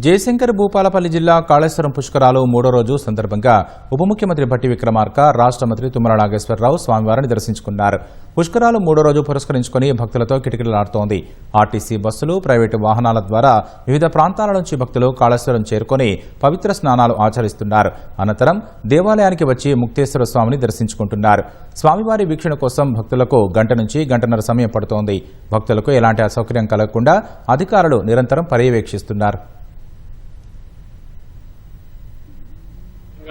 జయశంకర్ భూపాలపల్లి జిల్లా కాళేశ్వరం పుష్కరాలు మూడో రోజు సందర్భంగా ఉప ముఖ్యమంత్రి భట్టి విక్రమార్క, రాష్ట్ర మంత్రి తుమ్మల నాగేశ్వరరావు స్వామివారిని దర్శించుకున్నారు. పుష్కరాలు మూడో రోజు పురస్కరించుకుని భక్తులతో కిటకిటలాడుతోంది. ఆర్టీసీ బస్సులు, ప్రైవేటు వాహనాల ద్వారా వివిధ ప్రాంతాల నుంచి భక్తులు కాళేశ్వరం చేరుకుని పవిత్ర స్నానాలు ఆచరిస్తున్నారు. అనంతరం దేవాలయానికి వచ్చి ముక్తేశ్వర స్వామిని దర్శించుకుంటున్నారు. స్వామివారి వీక్షణ కోసం భక్తులకు గంట నుంచి గంటన్నర సమయం పడుతోంది. భక్తులకు ఎలాంటి అసౌకర్యం కలగకుండా అధికారులు నిరంతరం పర్యవేక్షిస్తున్నారు.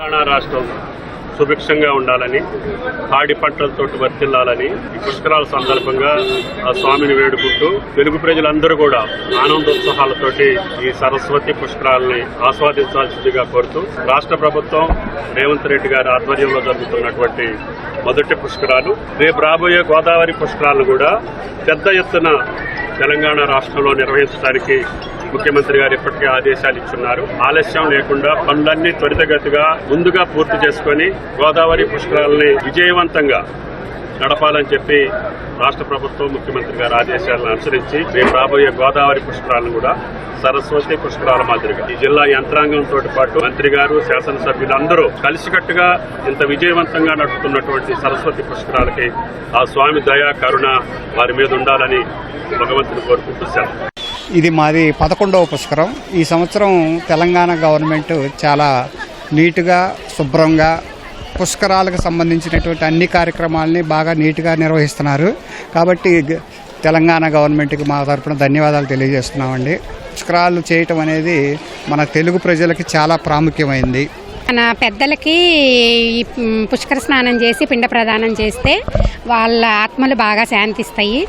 తెలంగాణ రాష్ట్రం సుభిక్షంగా ఉండాలని, పాడి పంటలతో వర్తిల్లాలని ఈ పుష్కరాల సందర్భంగా ఆ స్వామిని వేడుకుంటూ తెలుగు ప్రజలందరూ కూడా ఆనందోత్సాహాలతోటి ఈ సరస్వతి పుష్కరాలని ఆస్వాదించాల్సిందిగా కోరుతూ రాష్ట్ర ప్రభుత్వం రేవంత్ రెడ్డి గారి ఆధ్వర్యంలో జరుగుతున్నటువంటి మొదటి పుష్కరాలు, రేపు రాబోయే గోదావరి పుష్కరాలను కూడా పెద్ద ఎత్తున తెలంగాణ రాష్ట్రంలో నిర్వహించడానికి ముఖ్యమంత్రి గారు ఇప్పటికే ఆదేశాలు ఇచ్చున్నారు. ఆలస్యం లేకుండా పనులన్నీ త్వరితగతిగా ముందుగా పూర్తి చేసుకుని గోదావరి పుష్కరాలని విజయవంతంగా నడపాలని చెప్పి రాష్ట్ర ప్రభుత్వం ముఖ్యమంత్రి గారి ఆదేశాలను అనుసరించి రేపు రాబోయే గోదావరి పుష్కరాలను కూడా సరస్వతి పుష్కరాల మాదిరిగా ఈ జిల్లా యంత్రాంగంతో పాటు మంత్రి గారు, శాసనసభ్యులందరూ కలిసికట్టుగా ఇంత విజయవంతంగా నడుపుతున్నటువంటి సరస్వతి పుష్కరాలకి ఆ స్వామి దయా కరుణ వారి మీద ఉండాలని భగవంతుని కోరుకుంటూ ఇది మాది 11వ పుష్కరం. ఈ సంవత్సరం తెలంగాణ గవర్నమెంట్ చాలా నీట్గా, శుభ్రంగా పుష్కరాలకు సంబంధించినటువంటి అన్ని కార్యక్రమాలని బాగా నీట్గా నిర్వహిస్తున్నారు. కాబట్టి తెలంగాణ గవర్నమెంట్కి మా తరఫున ధన్యవాదాలు తెలియజేస్తున్నామండి. పుష్కరాలు చేయటం అనేది మన తెలుగు ప్రజలకి చాలా ప్రాముఖ్యమైంది. మన పెద్దలకి పుష్కర స్నానం చేసి పిండ ప్రదానం చేస్తే వాళ్ళ ఆత్మలు బాగా శాంతిస్తాయి.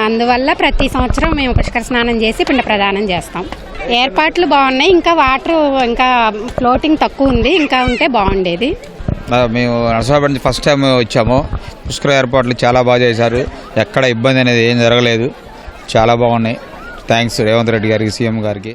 అందువల్ల ప్రతి సంవత్సరం మేము పుష్కర స్నానం చేసి పిండ ప్రదానం చేస్తాం. ఏర్పాట్లు బాగున్నాయి. ఇంకా వాటర్ ఇంకా ఫ్లోటింగ్ తక్కువ ఉంది, ఇంకా ఉంటే బాగుండేది. మేము నరసాపేట నుంచి ఫస్ట్ టైం వచ్చాము. పుష్కర ఏర్పాట్లు చాలా బాగా చేశారు. ఎక్కడ ఇబ్బంది అనేది ఏం జరగలేదు. చాలా బాగున్నాయి. థ్యాంక్స్ రేవంత్ రెడ్డి గారికి, సీఎం గారికి.